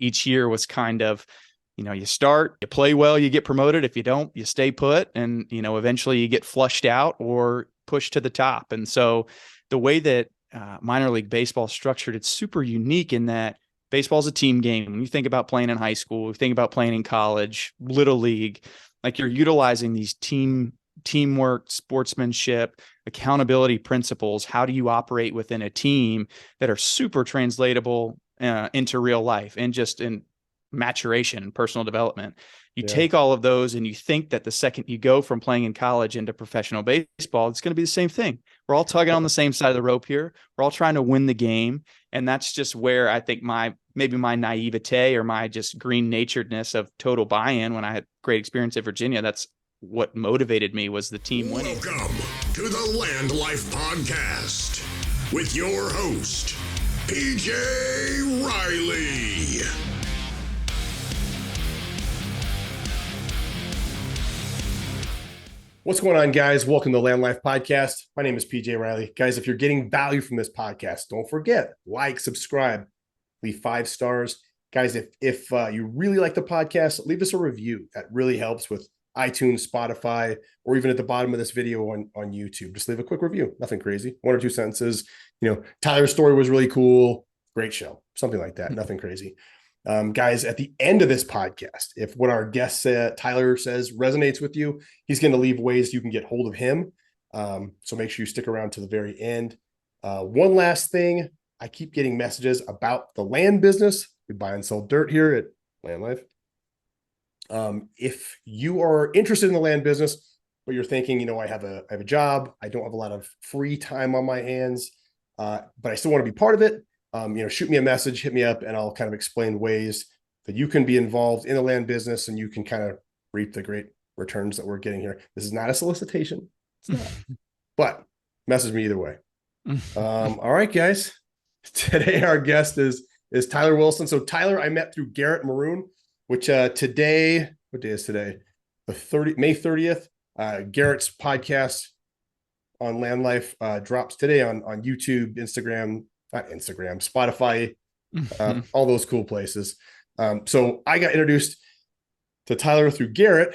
Each year was kind of, you start, you play well, you get promoted. If you don't, you stay put, and, eventually you get flushed out or pushed to the top. And so the way that minor league baseball is structured, it's super unique in that baseball is a team game. When you think about playing in high school, you think about playing in college, little league, like you're utilizing these teamwork, sportsmanship, accountability principles. How do you operate within a team that are super translatable into real life and just in maturation and personal development? You take all of those and you think that the second you go from playing in college into professional baseball, it's going to be the same thing. We're all tugging on the same side of the rope here. We're all trying to win the game. And that's just where I think maybe my naivete or my just green naturedness of total buy-in when I had great experience at Virginia, that's what motivated me, was the team winning. Welcome to the LandLife podcast with your host, PJ Riley. What's going on, guys? Welcome to the LandLife podcast. My name is PJ Riley. Guys, if you're getting value from this podcast, don't forget, like, subscribe, leave 5 stars. Guys, if you really like the podcast, leave us a review. That really helps with iTunes, Spotify, or even at the bottom of this video on YouTube. Just leave a quick review. Nothing crazy. 1 or 2 sentences. Tyler's story was really cool. Great show. Something like that. Nothing crazy. Guys, at the end of this podcast, if what our guest Tyler says resonates with you, he's going to leave ways you can get hold of him. So make sure you stick around to the very end. One last thing. I keep getting messages about the land business. We buy and sell dirt here at LandLife. If you are interested in the land business, but you're thinking, I have a job, I don't have a lot of free time on my hands, but I still want to be part of it. Shoot me a message, hit me up, and I'll kind of explain ways that you can be involved in the land business and you can kind of reap the great returns that we're getting here. This is not a solicitation. It's not. But message me either way. All right, guys. Today our guest is Tyler Wilson. So Tyler, I met through Garrett Maroon, which today, what day is today? May 30th. Garrett's podcast on LandLife drops today on YouTube, Spotify, all those cool places. So I got introduced to Tyler through Garrett,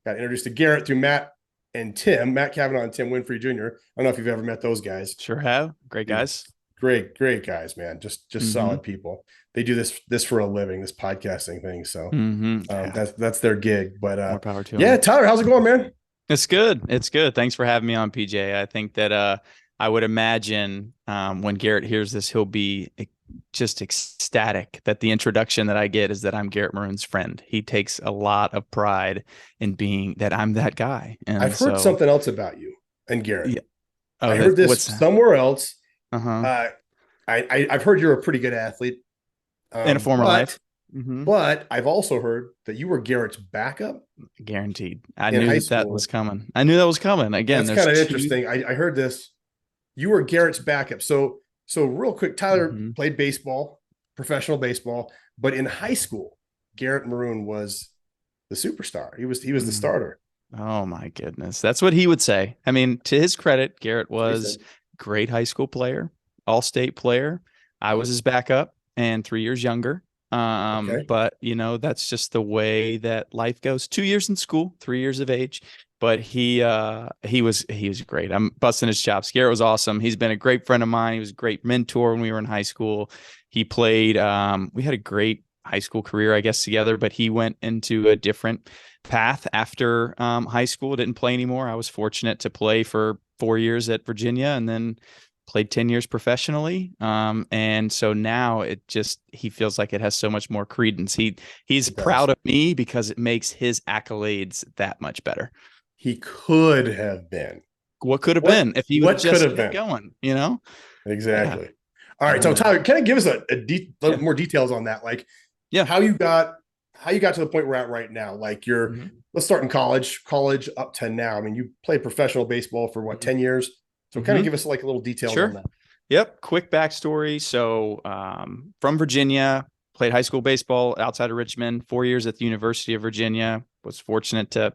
got introduced to Garrett through Matt Cavanaugh and Tim Winfrey Jr. I don't know if you've ever met those guys. Sure have. Great guys. Great guys, man. Just solid people. They do this for a living, this podcasting thing. So that's their gig. But more power to them. Tyler, how's it going, man? It's good. Thanks for having me on, PJ. I think that I would imagine when Garrett hears this, he'll be just ecstatic that the introduction that I get is that I'm Garrett Maroon's friend. He takes a lot of pride in being that I'm that guy. And I've heard something else about you and Garrett. Yeah. Oh, I heard this somewhere else. I've heard you're a pretty good athlete in a former life. But I've also heard that you were Garrett's backup. Guaranteed. I knew that was coming. Again, that's kind of interesting. I heard this. You were Garrett's backup. So real quick, Tyler played baseball, professional baseball, but in high school, Garrett Maroon was the superstar. He was the starter. Oh my goodness. That's what he would say. I mean, to his credit, Garrett was great high school player, all-state player. I was his backup and 3 years younger. But that's just the way that life goes. 2 years in school, 3 years of age. But he was great. I'm busting his chops. Garrett was awesome. He's been a great friend of mine. He was a great mentor when we were in high school. He played, we had a great high school career, I guess, together, but he went into a different path after high school, didn't play anymore. I was fortunate to play for 4 years at Virginia and then played 10 years professionally. And so now he feels like it has so much more credence. He's proud of me because it makes his accolades that much better. He could have been. What could have been if he would just kept going, Exactly. Yeah. All right. So Tyler, can I give us a little more details on that? Like, how you got to the point we're at right now? Like let's start in college up to now. I mean, you played professional baseball for 10 years. So kind of give us like a little detail on that. Yep. Quick backstory. So from Virginia, played high school baseball outside of Richmond, 4 years at the University of Virginia, was fortunate to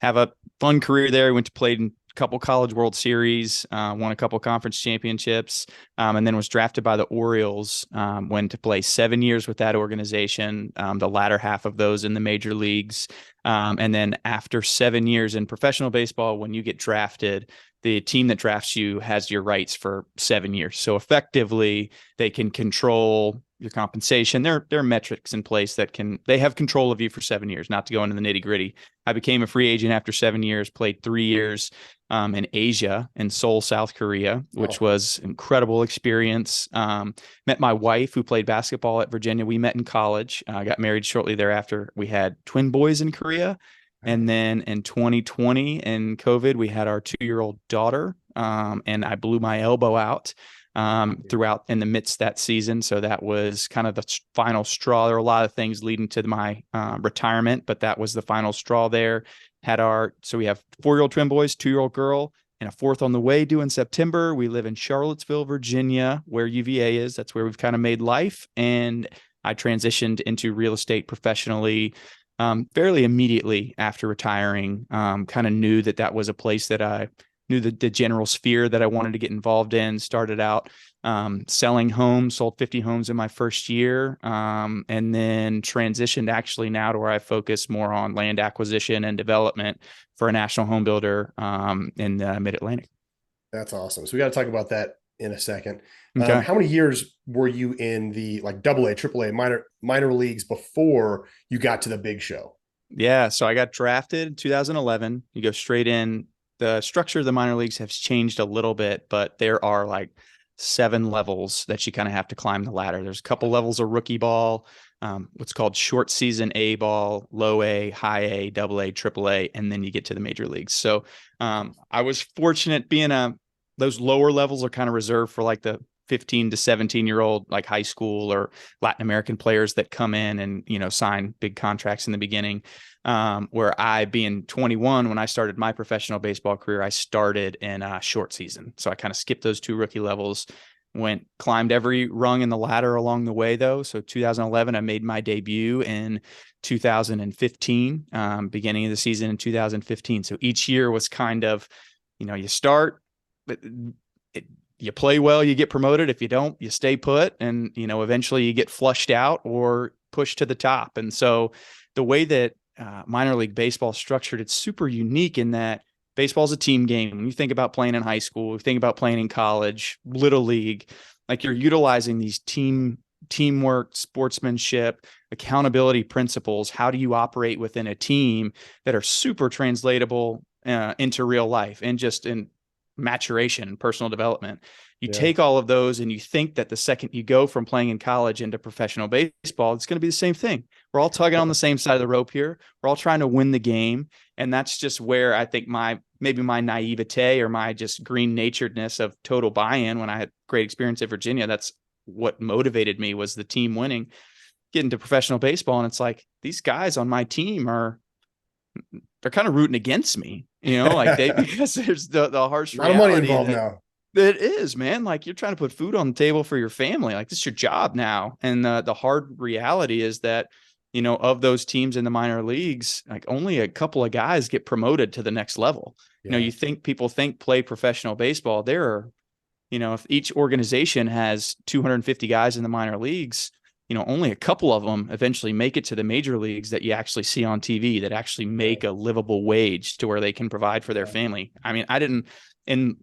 have a fun career there. Went to play in couple college World Series, won a couple conference championships, and then was drafted by the Orioles. Went to play 7 years with that organization, the latter half of those in the major leagues. And then after 7 years in professional baseball, when you get drafted, the team that drafts you has your rights for 7 years. So effectively, they can control your compensation. There are metrics in place that they have control of you for 7 years, not to go into the nitty gritty. I became a free agent after 7 years, played 3 years in Asia, in Seoul, South Korea, which was incredible experience. Met my wife, who played basketball at Virginia. We met in college. Got married shortly thereafter. We had twin boys in Korea. And then in 2020 in COVID, we had our 2-year-old daughter, and I blew my elbow out throughout in the midst of that season. So that was kind of the final straw. There were a lot of things leading to my retirement, but that was the final straw there. So we have 4-year-old twin boys, 2-year-old girl, and a 4th on the way due in September. We live in Charlottesville, Virginia, where UVA is. That's where we've kind of made life. And I transitioned into real estate professionally fairly immediately after retiring. Kind of knew that was a place that I knew the general sphere that I wanted to get involved in. Started out selling homes, sold 50 homes in my first year, and then transitioned actually now to where I focus more on land acquisition and development for a national home builder in the Mid-Atlantic. That's awesome. So we got to talk about that in a second. Okay. How many years were you in the like AA, AAA, minor leagues before you got to the big show? Yeah. So I got drafted in 2011. You go straight in. The structure of the minor leagues has changed a little bit, but there are like 7 levels that you kind of have to climb the ladder. There's a couple levels of rookie ball, what's called short season A ball, low A, high A, AA, AAA, and then you get to the major leagues. So I was fortunate being those lower levels are kind of reserved for like the 15 to 17-year-old, like high school or Latin American players that come in and, sign big contracts in the beginning. Where I, being 21, when I started my professional baseball career, I started in short season. So I kind of skipped those 2 rookie levels, climbed every rung in the ladder along the way though. So 2011, I made my debut in 2015, beginning of the season in 2015. So each year was kind of, you start, but you play well, you get promoted. If you don't, you stay put, and eventually you get flushed out or pushed to the top. And so the way that minor league baseball is structured, it's super unique in that baseball is a team game. When you think about playing in high school, you think about playing in college, little league, like you're utilizing these teamwork, sportsmanship, accountability principles. How do you operate within a team that are super translatable into real life and just in maturation and personal development? You take all of those and you think that the second you go from playing in college into professional baseball, it's going to be the same thing. We're all tugging on the same side of the rope here. We're all trying to win the game. And that's just where I think maybe my naivete or my just green naturedness of total buy-in when I had great experience at Virginia, that's what motivated me, was the team winning, getting to professional baseball. And it's like, these guys on my team they're kind of rooting against me, because there's the harsh reality. A lot of money involved now. It is, man. Like, you're trying to put food on the table for your family. Like, this is your job now. And the hard reality is that, of those teams in the minor leagues, like only a couple of guys get promoted to the next level. People think play professional baseball. There are, if each organization has 250 guys in the minor leagues, only a couple of them eventually make it to the major leagues that you actually see on TV that actually make a livable wage to where they can provide for their family. I mean, I didn't, in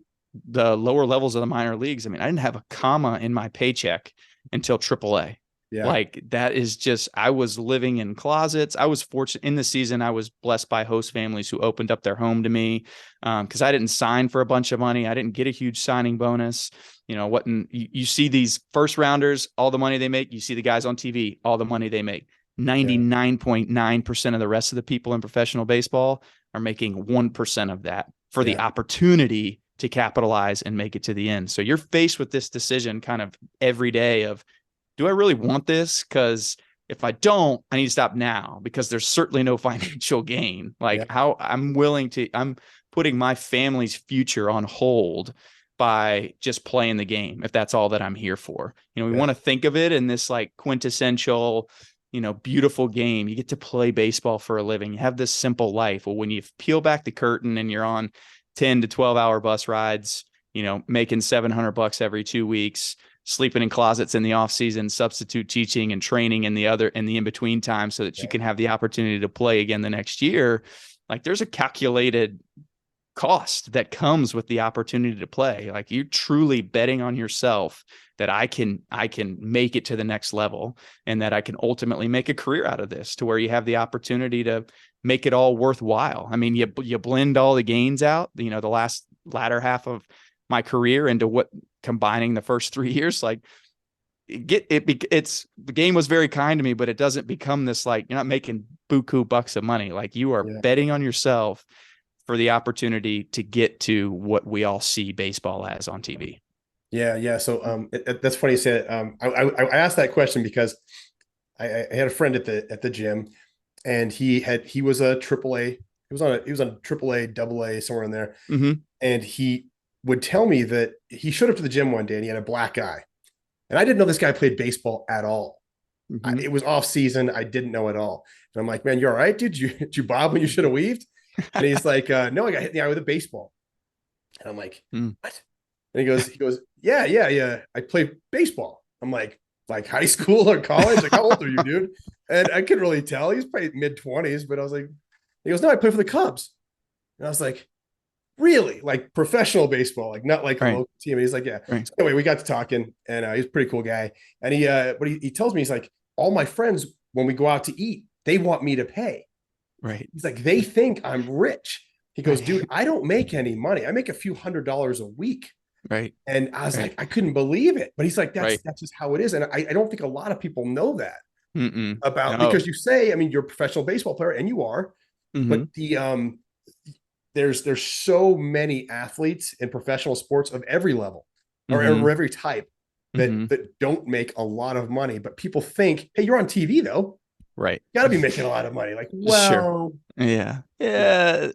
the lower levels of the minor leagues, I didn't have a comma in my paycheck until AAA. Yeah. Like, that is just, I was living in closets. I was fortunate in the season. I was blessed by host families who opened up their home to me. Cause I didn't sign for a bunch of money. I didn't get a huge signing bonus. You see these first rounders, all the money they make. You see the guys on TV, all the money they make. 99.9% of the rest of the people in professional baseball are making 1% of that for the opportunity to capitalize and make it to the end. So you're faced with this decision kind of every day of, do I really want this? Because if I don't, I need to stop now, because there's certainly no financial gain. How I'm putting my family's future on hold by just playing the game, if that's all that I'm here for. We want to think of it in this like quintessential, beautiful game. You get to play baseball for a living. You have this simple life. Well, when you peel back the curtain and you're on 10 to 12 hour bus rides, making $700 every 2 weeks, sleeping in closets in the off season, substitute teaching and training in the in between time so that you can have the opportunity to play again the next year. Like there's a calculated cost that comes with the opportunity to play. Like you're truly betting on yourself that I can make it to the next level and that I can ultimately make a career out of this, to where you have the opportunity to make it all worthwhile. I mean, you blend all the gains out, the latter half of my career into what combining the first 3 years, like it's the game was very kind to me, but it doesn't become this, like, you're not making buku bucks of money. Like you are betting on yourself for the opportunity to get to what we all see baseball as on TV. Yeah. So that's funny you said. I asked that question because I had a friend at the gym, and he was a AAA. He was on AAA, AA, somewhere in there. Mm-hmm. And he would tell me that he showed up to the gym one day and he had a black eye. And I didn't know this guy played baseball at all. Mm-hmm. It was off season. I didn't know at all. And I'm like, man, you're all right, dude? Did you bob when you should have weaved? And he's like, no, I got hit in the eye with a baseball. And I'm like, what? And he goes, yeah. I play baseball. I'm like high school or college? Like, how old are you, dude? And I couldn't really tell. He's probably mid-20s, but I was like, he goes, no, I play for the Cubs. And I was like, really? Like professional baseball, like not like a local team. And he's like, yeah. Right. So anyway, we got to talking, and he's a pretty cool guy. And he tells me, he's like, all my friends, when we go out to eat, they want me to pay. Right. He's like, they think I'm rich. He goes, dude, I don't make any money. I make a few $100s a week. Right. And I was like, I couldn't believe it. But he's like, that's just how it is. And I don't think a lot of people know that because you say, I mean, you're a professional baseball player, and you are, but there's so many athletes in professional sports of every level or every type that don't make a lot of money. But people think, hey, you're on TV though. Right. You got to be making a lot of money. Like, well, sure. Yeah.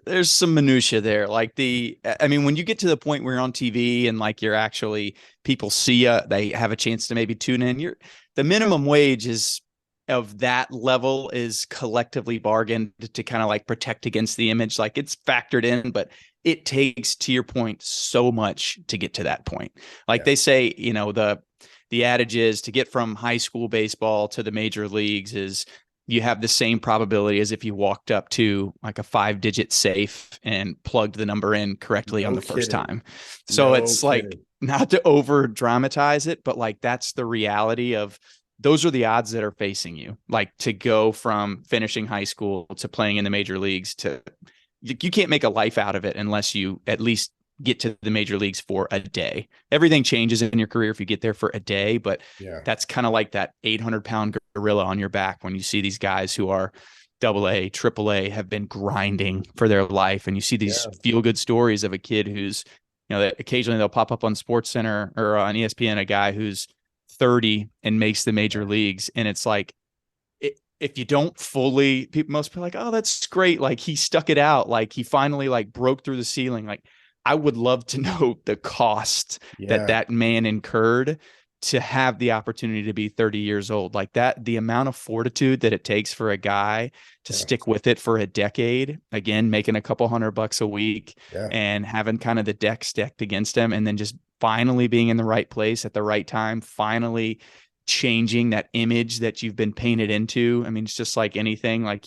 There's some minutia there. Like when you get to the point where you're on TV and like you're actually, people see you, they have a chance to maybe tune in. The minimum wage of that level is collectively bargained to kind of like protect against the image. Like it's factored in, but it takes, to your point, so much to get to that point. Like they say, the adage is to get from high school baseball to the major leagues is you have the same probability as if you walked up to like a 5-digit safe and plugged the number in correctly on the first time. So it's like, not to over dramatize it, but like that's the reality of, those are the odds that are facing you. Like to go from finishing high school to playing in the major leagues, you can't make a life out of it unless you at least get to the major leagues for a day. Everything changes in your career if you get there for a day, but that's kind of like that 800-pound gorilla on your back when you see these guys who are AA, AAA, have been grinding for their life. And you see these feel-good stories of a kid who's, that occasionally they'll pop up on SportsCenter or on ESPN, a guy who's 30 and makes the major leagues. And it's like, if you don't fully, most people are like, oh, that's great. Like he stuck it out. Like he finally like broke through the ceiling. Like I would love to know the cost that man incurred to have the opportunity to be 30 years old. Like that, the amount of fortitude that it takes for a guy to stick with it for a decade, again, making a couple $100 a week and having kind of the deck stacked against him, and then just finally being in the right place at the right time, finally changing that image that you've been painted into. I mean, it's just like anything, like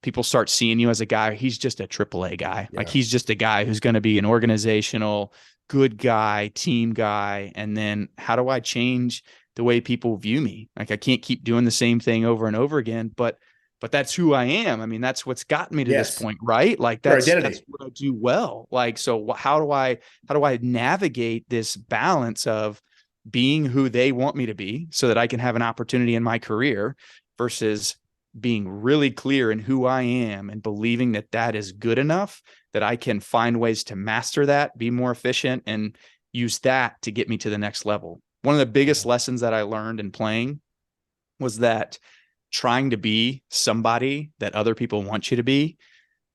people start seeing you as a guy, he's just a AAA guy. Like he's just a guy who's going to be an organizational good guy, team guy. And then how do I change the way people view me? Like I can't keep doing the same thing over and over again, but that's who I am. I mean, that's what's gotten me to this point, right? Like that's what I do well. Like, so how do I navigate this balance of being who they want me to be so that I can have an opportunity in my career versus being really clear in who I am and believing that that is good enough, that I can find ways to master that, be more efficient, and use that to get me to the next level. One of the biggest lessons that I learned in playing was that trying to be somebody that other people want you to be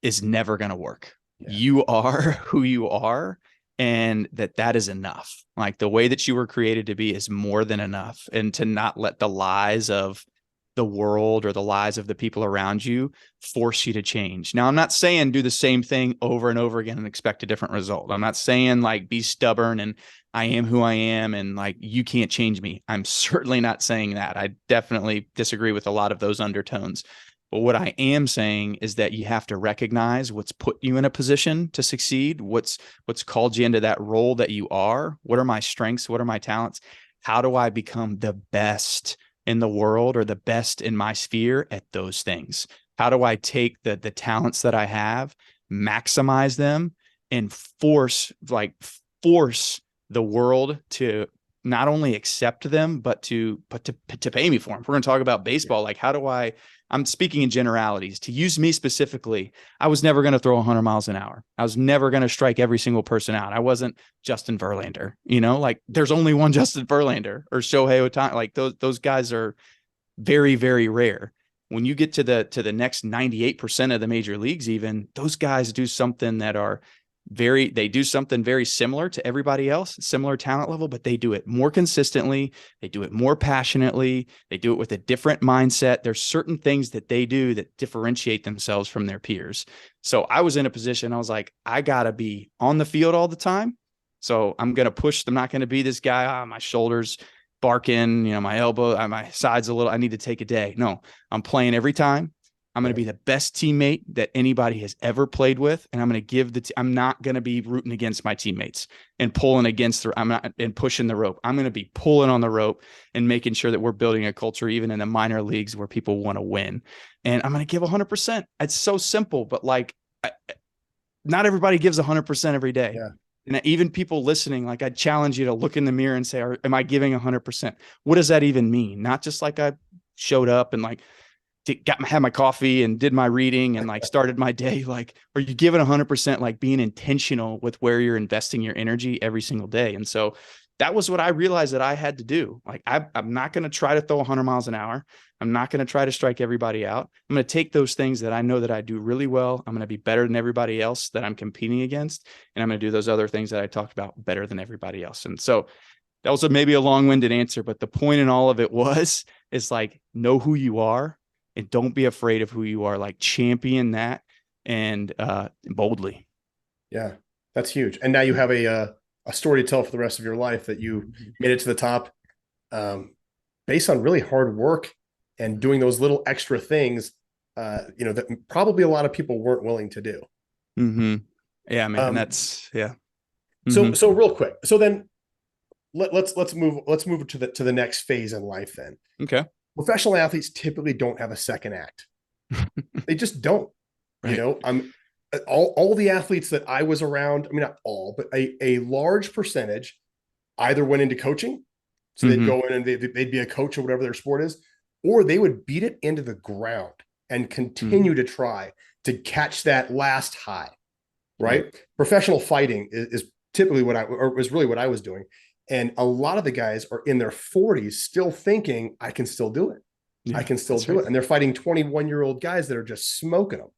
is never going to work. You are who you are, and that is enough. Like the way that you were created to be is more than enough. And to not let the lies of the world or the lives of the people around you force you to change. Now, I'm not saying do the same thing over and over again and expect a different result. I'm not saying like be stubborn and I am who I am and like you can't change me. I'm certainly not saying that. I definitely disagree with a lot of those undertones. But what I am saying is that you have to recognize what's put you in a position to succeed, what's called you into that role that you are. What are my strengths? What are my talents? How do I become the best in the world or the best in my sphere at those things? How do I take the talents that I have, maximize them, and force the world to not only accept them, but to pay me for them? If we're going to talk about baseball, like how do I'm speaking in generalities. To use me specifically, I was never going to throw 100 miles an hour. I was never going to strike every single person out. I wasn't Justin Verlander, like there's only one Justin Verlander or Shohei Ohtani. Like those guys are very, very rare. When you get to the next 98% of the major leagues, even those guys do something they do something very similar to everybody else, similar talent level, but they do it more consistently. They do it more passionately. They do it with a different mindset. There's certain things that they do that differentiate themselves from their peers. So I was in a position, I was like, I got to be on the field all the time. So I'm going to push. I'm not going to be this guy, my shoulders barking, my elbow, my sides a little, I need to take a day. No, I'm playing every time. I'm going to be the best teammate that anybody has ever played with. And I'm going to give I'm not going to be rooting against my teammates and pulling against and pushing the rope. I'm going to be pulling on the rope and making sure that we're building a culture, even in the minor leagues where people want to win. And I'm going to give 100%. It's so simple, but not everybody gives 100% every day. Yeah. And even people listening, like I challenge you to look in the mirror and say, am I giving 100%? What does that even mean? Not just like I showed up and had my coffee and did my reading and started my day. Like, are you giving 100%, like being intentional with where you're investing your energy every single day? And so that was what I realized that I had to do. Like, I'm not going to try to throw 100 miles an hour. I'm not going to try to strike everybody out. I'm going to take those things that I know that I do really well. I'm going to be better than everybody else that I'm competing against. And I'm going to do those other things that I talked about better than everybody else. And so that was maybe a long-winded answer, but the point in all of it is like, know who you are and don't be afraid of who you are. Like, champion that and boldly. Yeah, that's huge. And now you have a story to tell for the rest of your life that you made it to the top based on really hard work and doing those little extra things, that probably a lot of people weren't willing to do. Mm-hmm. Yeah, man. That's yeah. Mm-hmm. So real quick. So then let's move to the next phase in life then. Okay. Professional athletes typically don't have a second act. They just don't. Right. All the athletes that I was around, I mean, not all, but a large percentage either went into coaching. So they'd go in and they'd be a coach or whatever their sport is, or they would beat it into the ground and continue to try to catch that last high. Right. Professional fighting is typically was really what I was doing. And a lot of the guys are in their 40s still thinking, I can still do it. Yeah, I can still do it. And they're fighting 21-year-old guys that are just smoking them.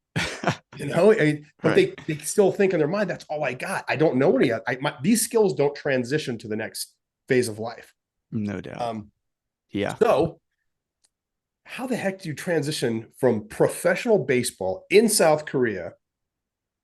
But they still think in their mind, that's all I got. I don't know any. These skills don't transition to the next phase of life. No doubt. Yeah. So how the heck do you transition from professional baseball in South Korea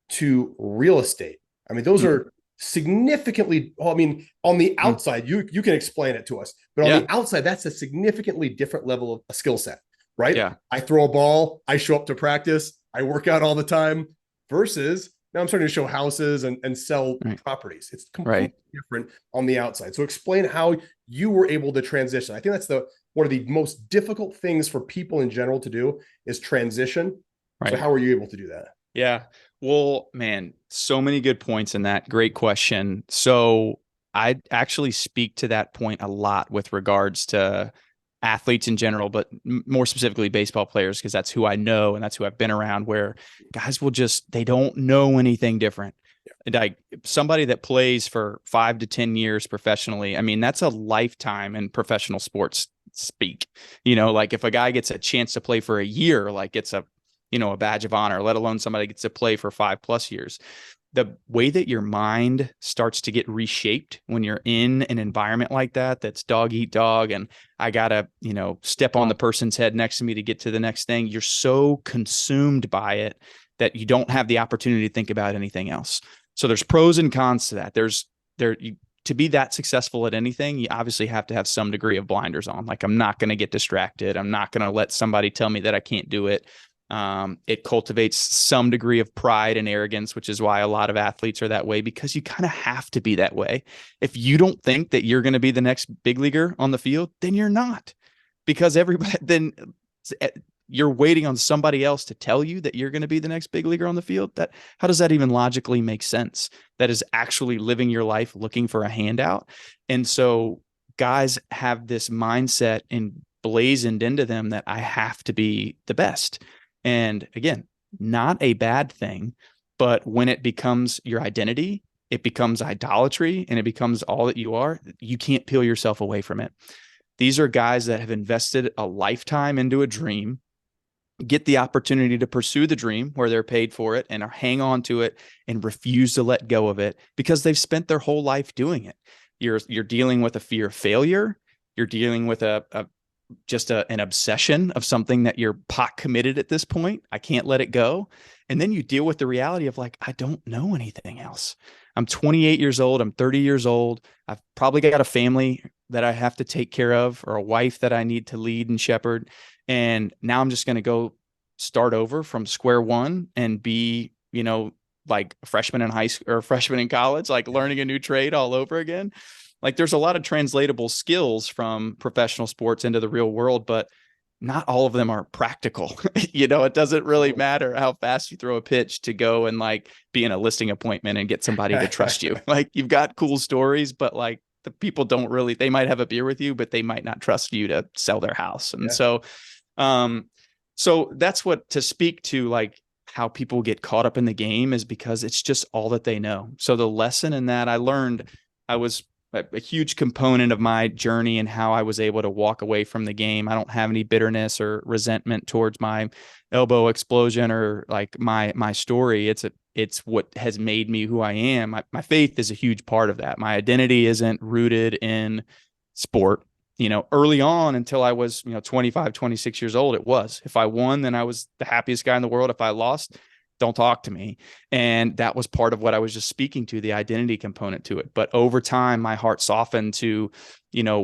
to real estate? I mean, those are significantly, well, I mean, on the outside, you can explain it to us, but on the outside, that's a significantly different level of a skill set, right? Yeah. I throw a ball, I show up to practice, I work out all the time versus now I'm starting to show houses and sell properties. It's completely different on the outside. So explain how you were able to transition. I think that's one of the most difficult things for people in general to do is transition. Right. So how were you able to do that? Yeah. Well, man, so many good points in that. Great question. So I actually speak to that point a lot with regards to athletes in general, but more specifically baseball players, because that's who I know and that's who I've been around, where guys they don't know anything different. And somebody that plays for 5 to 10 years professionally, I mean, that's a lifetime in professional sports speak. Like if a guy gets a chance to play for a year, like it's a badge of honor, let alone somebody gets to play for 5+ years. the way that your mind starts to get reshaped when you're in an environment like that, that's dog eat dog, and I gotta, step on the person's head next to me to get to the next thing. You're so consumed by it that you don't have the opportunity to think about anything else. So there's pros and cons to that. To be that successful at anything, you obviously have to have some degree of blinders on. Like, I'm not going to get distracted. I'm not going to let somebody tell me that I can't do it. It cultivates some degree of pride and arrogance, which is why a lot of athletes are that way, because you kind of have to be that way. If you don't think that you're going to be the next big leaguer on the field, then you're not, because then you're waiting on somebody else to tell you that you're going to be the next big leaguer on the field. How does that even logically make sense? That is actually living your life looking for a handout. And so guys have this mindset emblazoned into them that I have to be the best. And again, not a bad thing, but when it becomes your identity, it becomes idolatry, and it becomes all that you are, you can't peel yourself away from it. These are guys that have invested a lifetime into a dream, get the opportunity to pursue the dream where they're paid for it, and hang on to it and refuse to let go of it because they've spent their whole life doing it. You're dealing with a fear of failure. You're dealing with an obsession of something that you're pot committed at this point. I can't let it go. And then you deal with the reality of, like, I don't know anything else. I'm 28 years old. I'm 30 years old. I've probably got a family that I have to take care of, or a wife that I need to lead and shepherd. And now I'm just going to go start over from square one and be, like a freshman in high school or a freshman in college, like learning a new trade all over again. Like, there's a lot of translatable skills from professional sports into the real world, but not all of them are practical. It doesn't really matter how fast you throw a pitch to go and like be in a listing appointment and get somebody to trust you. Like, you've got cool stories, but like the people they might have a beer with you, but they might not trust you to sell their house. And so that's what, to speak to like how people get caught up in the game, is because it's just all that they know. So the lesson in that I learned, I was a huge component of my journey and how I was able to walk away from the game. I don't have any bitterness or resentment towards my elbow explosion or like my story. It's what has made me who I am. My faith is a huge part of that. My identity isn't rooted in sport. Early on, until I was, 25, 26 years old, it was. If I won, then I was the happiest guy in the world. If I lost, don't talk to me. And that was part of what I was just speaking to, the identity component to it. But over time, my heart softened to,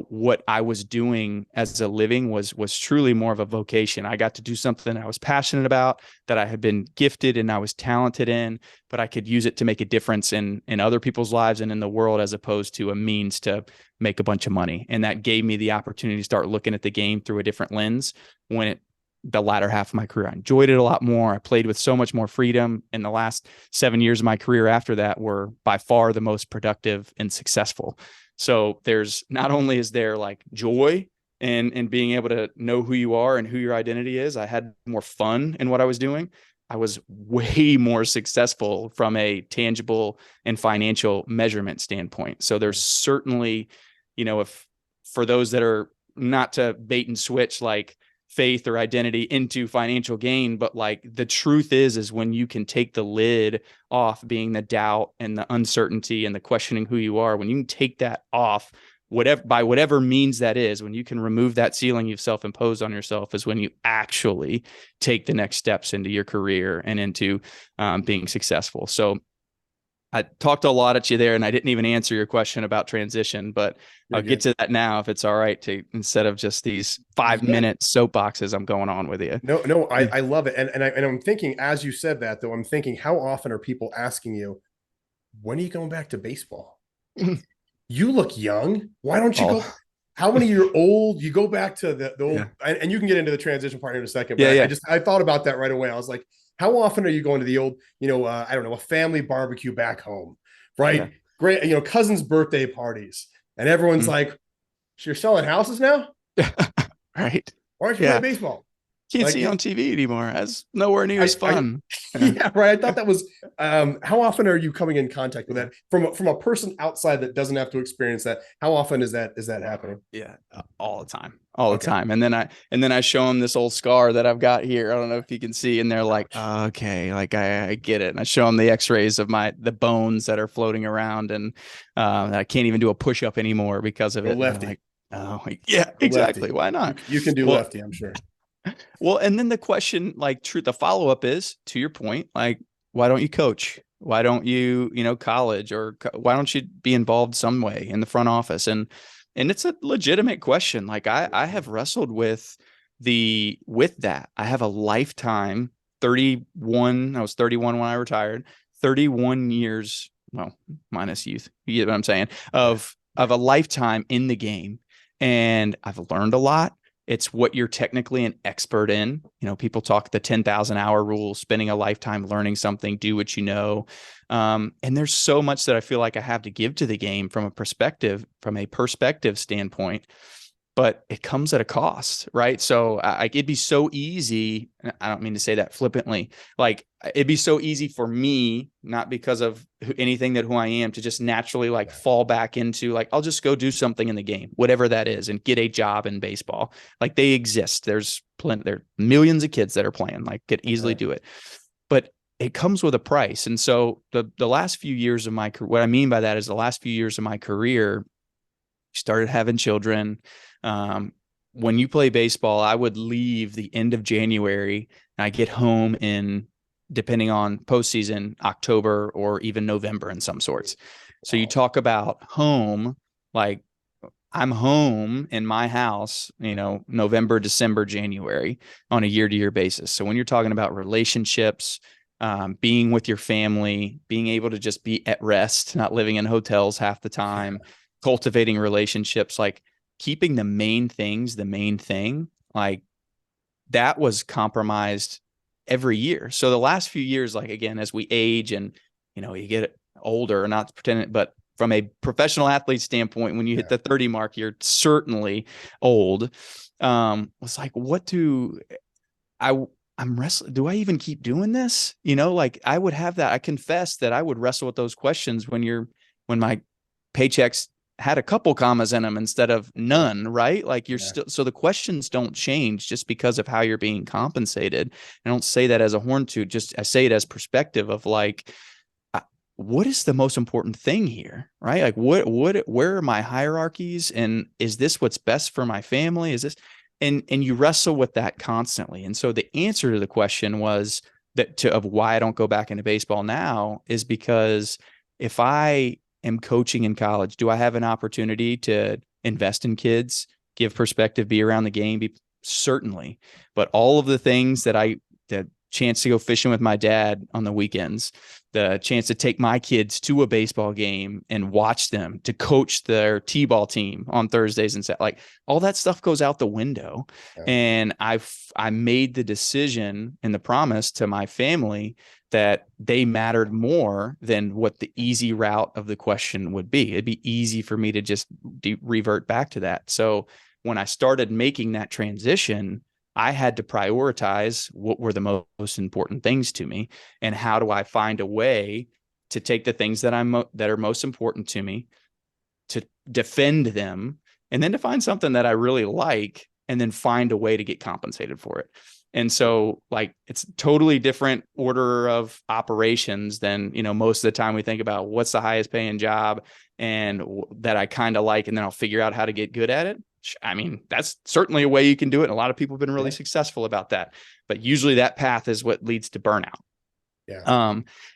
what I was doing as a living was truly more of a vocation. I got to do something I was passionate about, that I had been gifted and I was talented in, but I could use it to make a difference in other people's lives and in the world, as opposed to a means to make a bunch of money. And that gave me the opportunity to start looking at the game through a different lens. The latter half of my career, I enjoyed it a lot more. I played with so much more freedom. And the last 7 years of my career after that were by far the most productive and successful. So there's not only is there like joy in being able to know who you are and who your identity is, I had more fun in what I was doing. I was way more successful from a tangible and financial measurement standpoint. So there's certainly, if for those that are not to bait and switch, like faith or identity into financial gain, but like the truth is when you can take the lid off, being the doubt and the uncertainty and the questioning who you are, when you can take that off, whatever means that is, when you can remove that ceiling you've self-imposed on yourself, is when you actually take the next steps into your career and into being successful. So I talked a lot at you there, and I didn't even answer your question about transition, but I'll get to that now if it's all right, to instead of just these 5-minute soapboxes I'm going on with you. No, I love it. And I'm thinking, as you said that, though, I'm thinking, how often are people asking you, when are you going back to baseball? You look young. Why don't you go? How many years old? You go back to the old, and you can get into the transition part in a second. But I thought about that right away. I was like, how often are you going to the old, I don't know, a family barbecue back home, right? Yeah. Great, cousins' birthday parties, and everyone's like, so you're selling houses now? Right. Why aren't you playing baseball? can't Like see on TV anymore. That's nowhere near as I fun. yeah, right. I thought that was how often are you coming in contact with that from a person outside that doesn't have to experience that? How often is that happening? Yeah, all the time, all the Okay. time. And then I show them this old scar that I've got here. I don't know if you can see, and they're like, oh, okay, like I get it. And I show them the X-rays of the bones that are floating around, and I can't even do a push-up anymore because of Go it. And they're lefty. like, oh, yeah, Go exactly. lefty. Why You, not? you can do Well, lefty, I'm sure. well, and then the question, like, the follow-up is to your point, like, why don't you coach? Why don't you, college, or why don't you be involved some way in the front office? And it's a legitimate question. Like I have wrestled with that. I have a lifetime 31. I was 31 when I retired. 31 years, well, minus youth. You get what I'm saying? Of a lifetime in the game, and I've learned a lot. It's what you're technically an expert in. People talk the 10,000 hour rule, spending a lifetime learning something, do what you know. And there's so much that I feel like I have to give to the game from a perspective standpoint, but it comes at a cost, right? So it'd be so easy. I don't mean to say that flippantly. Like it'd be so easy for me, not because of anything that who I am, to just naturally like fall back into like, I'll just go do something in the game, whatever that is, and get a job in baseball. Like they exist. There's there are millions of kids that are playing, like could easily do it, but it comes with a price. And so the last few years of my career, what I mean by that is the last few years of my career, started having children. When you play baseball, I would leave the end of January and I get home in, depending on postseason, October or even November in some sorts. So you talk about home, like I'm home in my house, November, December, January on a year-to-year basis. So when you're talking about relationships, being with your family, being able to just be at rest, not living in hotels half the time, cultivating relationships, like keeping the main things the main thing, like that was compromised every year. So the last few years, like again, as we age and you get older, not pretending, but from a professional athlete standpoint, when you hit the 30 mark, you're certainly old. It's like, I'm wrestling. Do I even keep doing this? Like I would have that. I confess that I would wrestle with those questions when my paychecks had a couple commas in them instead of none, right? Like you're still, so the questions don't change just because of how you're being compensated. I don't say that as a horn toot, just I say it as perspective of like, what is the most important thing here, right? Like where are my hierarchies, and is this what's best for my family? Is this, and you wrestle with that constantly. And so the answer to the question was of why I don't go back into baseball now is because if I am coaching in college, do I have an opportunity to invest in kids, give perspective, be around the game? Certainly. But all of the things the chance to go fishing with my dad on the weekends, the chance to take my kids to a baseball game and watch them, to coach their t-ball team on Thursdays and like all that stuff goes out the window. And I made the decision and the promise to my family that they mattered more than what the easy route of the question would be. It'd be easy for me to just revert back to that. So when I started making that transition, I had to prioritize what were the most important things to me, and how do I find a way to take the things that that are most important to me, to defend them, and then to find something that I really like, and then find a way to get compensated for it. And so like, it's totally different order of operations than, most of the time we think about what's the highest paying job and that I kind of like, and then I'll figure out how to get good at it. I mean, that's certainly a way you can do it. And a lot of people have been really successful about that, but usually that path is what leads to burnout.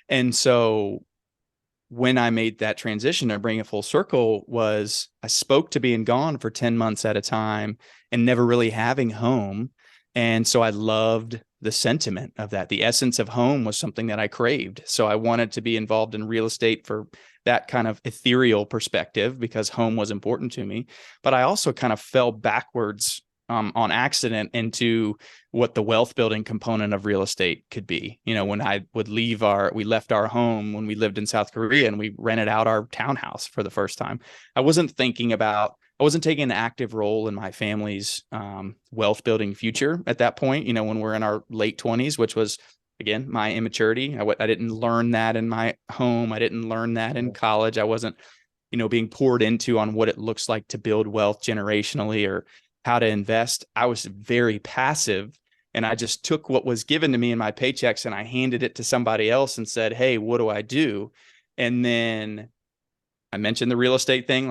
And so when I made that transition to bring it full circle, was I spoke to being gone for 10 months at a time and never really having home. And so I loved the sentiment of that. The essence of home was something that I craved. So I wanted to be involved in real estate for that kind of ethereal perspective because home was important to me. But I also kind of fell backwards on accident into what the wealth building component of real estate could be. When I would we left our home when we lived in South Korea and we rented out our townhouse for the first time. I wasn't thinking about I wasn't taking an active role in my family's wealth building future at that point, when we're in our late 20s, which was, again, my immaturity. I didn't learn that in my home. I didn't learn that in college. I wasn't, being poured into on what it looks like to build wealth generationally or how to invest. I was very passive, and I just took what was given to me in my paychecks and I handed it to somebody else and said, hey, what do I do? And then I mentioned the real estate thing.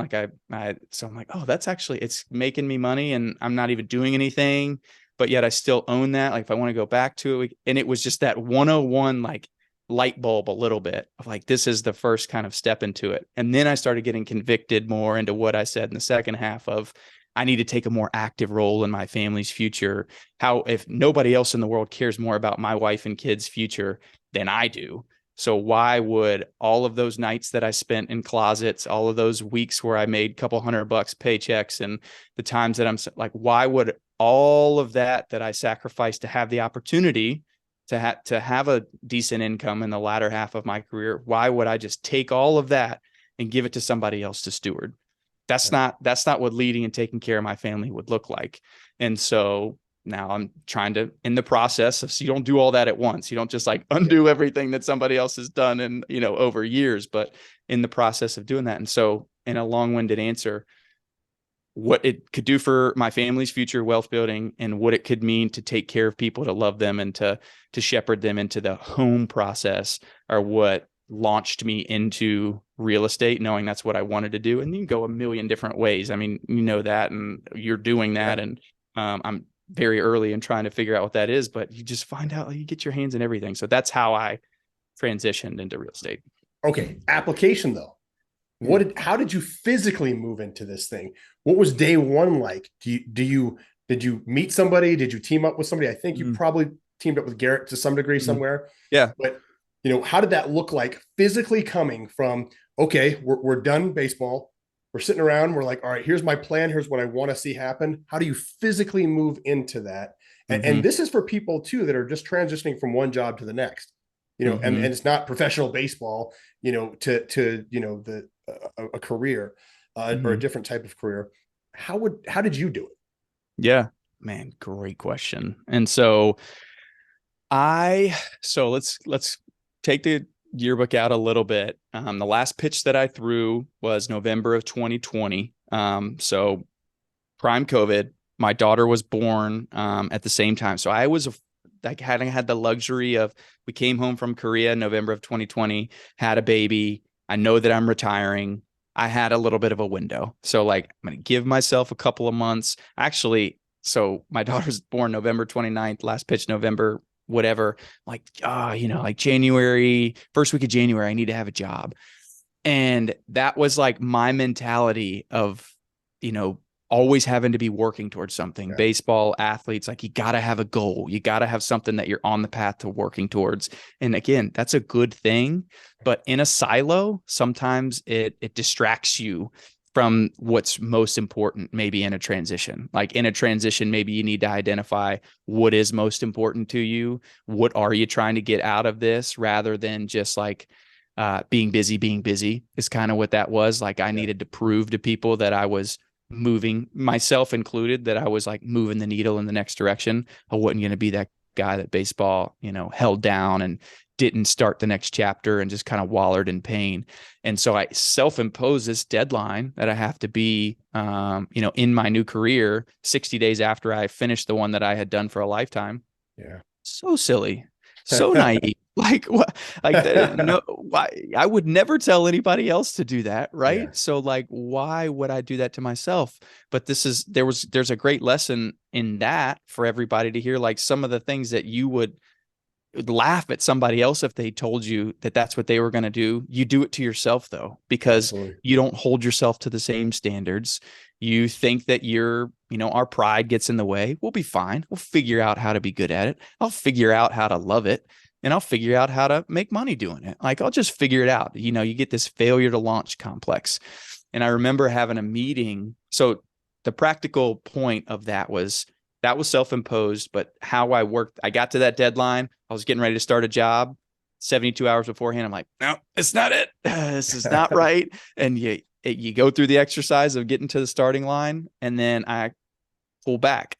So I'm like, oh, that's actually, it's making me money and I'm not even doing anything, but yet I still own that. Like if I want to go back to it, and it was just that 101, like light bulb a little bit of like, this is the first kind of step into it. And then I started getting convicted more into what I said in the second half of, I need to take a more active role in my family's future. How, if nobody else in the world cares more about my wife and kids' future than I do, so why would all of those nights that I spent in closets, all of those weeks where I made a couple $100 paychecks, and the times that I'm like, why would all of that I sacrificed to have the opportunity to have a decent income in the latter half of my career? Why would I just take all of that and give it to somebody else to steward? That's not what leading and taking care of my family would look like. And so now I'm trying to, in the process of, so you don't do all that at once. You don't just like undo everything that somebody else has done in, over years, but in the process of doing that. And so, in a long-winded answer, what it could do for my family's future wealth building and what it could mean to take care of people, to love them, and to shepherd them into the home process are what launched me into real estate, knowing that's what I wanted to do. And you can go a million different ways. I mean, that, and you're doing that. And I'm very early in trying to figure out what that is, but you just find out, you get your hands in everything. So that's how I transitioned into real estate. Okay. Application though. How did you physically move into this thing? What was day one like? Did you meet somebody? Did you team up with somebody? I think you probably teamed up with Garrett to some degree somewhere. Yeah. But how did that look like physically coming from, okay, we're done baseball. We're sitting around. We're like, all right, here's my plan. Here's what I want to see happen. How do you physically move into that? And this is for people too that are just transitioning from one job to the next, and it's not professional baseball, to a career or a different type of career. How did you do it? Yeah, man, great question. And so let's take the yearbook out a little bit. The last pitch that I threw was November of 2020. So prime COVID. My daughter was born at the same time. So I was hadn't had the luxury of, we came home from Korea in November of 2020, had a baby. I know that I'm retiring. I had a little bit of a window. So like, I'm going to give myself a couple of months. Actually, so my daughter's born November 29th, last pitch November, whatever. Like, like January, first week of January, I need to have a job. And that was like my mentality of, always having to be working towards something. Yeah. Baseball, athletes, like you got to have a goal. You got to have something that you're on the path to working towards. And again, that's a good thing, but in a silo, sometimes it distracts you from what's most important, maybe in a transition. Like in a transition, maybe you need to identify what is most important to you. What are you trying to get out of this, rather than just like being busy is kind of what that was. Like I needed to prove to people that I was moving, myself included, that I was like moving the needle in the next direction. I wasn't going to be that guy that baseball, held down and didn't start the next chapter and just kind of wallered in pain. And so I self-imposed this deadline that I have to be, in my new career 60 days after I finished the one that I had done for a lifetime. Yeah. So silly, so naive. Like what? Like no, why? I would never tell anybody else to do that, right? Yeah. So like, why would I do that to myself? But there's a great lesson in that for everybody to hear. Like some of the things that you would laugh at somebody else if they told you that that's what they were going to do. You do it to yourself though, because you don't hold yourself to the same standards. You think that our pride gets in the way. We'll be fine. We'll figure out how to be good at it. I'll figure out how to love it. And I'll figure out how to make money doing it. Like I'll just figure it out. You get this failure to launch complex. And I remember having a meeting. So the practical point of that was self-imposed, but how I worked, I got to that deadline. I was getting ready to start a job 72 hours beforehand. I'm like, no, it's not it. This is not right. And you go through the exercise of getting to the starting line, and then I pull back.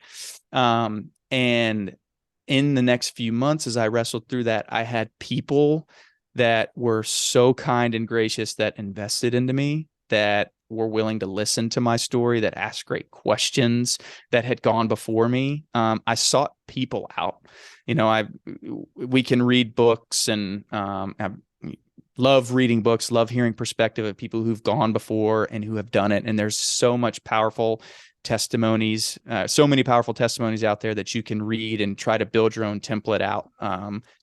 And in the next few months, as I wrestled through that, I had people that were so kind and gracious that invested into me, that were willing to listen to my story, that asked great questions, that had gone before me. I sought people out. We can read books, and I love reading books, love hearing perspective of people who've gone before and who have done it. And there's so many powerful testimonies out there that you can read and try to build your own template out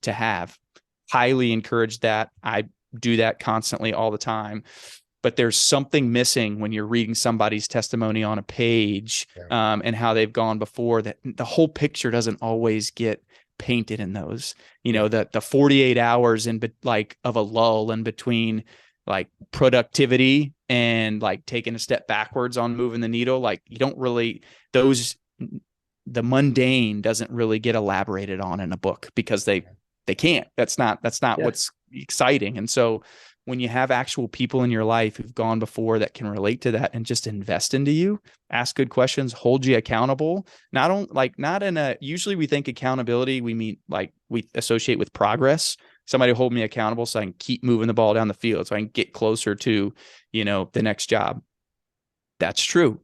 to have. Highly encourage that. I do that constantly all the time. But there's something missing when you're reading somebody's testimony on a page, and how they've gone before, that the whole picture doesn't always get painted in those, the 48 hours of a lull in between, like, productivity and like taking a step backwards on moving the needle. Like, you don't really, the mundane doesn't really get elaborated on in a book, because they can't. That's not what's exciting. And so when you have actual people in your life who've gone before that can relate to that and just invest into you, ask good questions, hold you accountable, usually we think accountability, we associate with progress. Somebody hold me accountable so I can keep moving the ball down the field, so I can get closer to, the next job. That's true.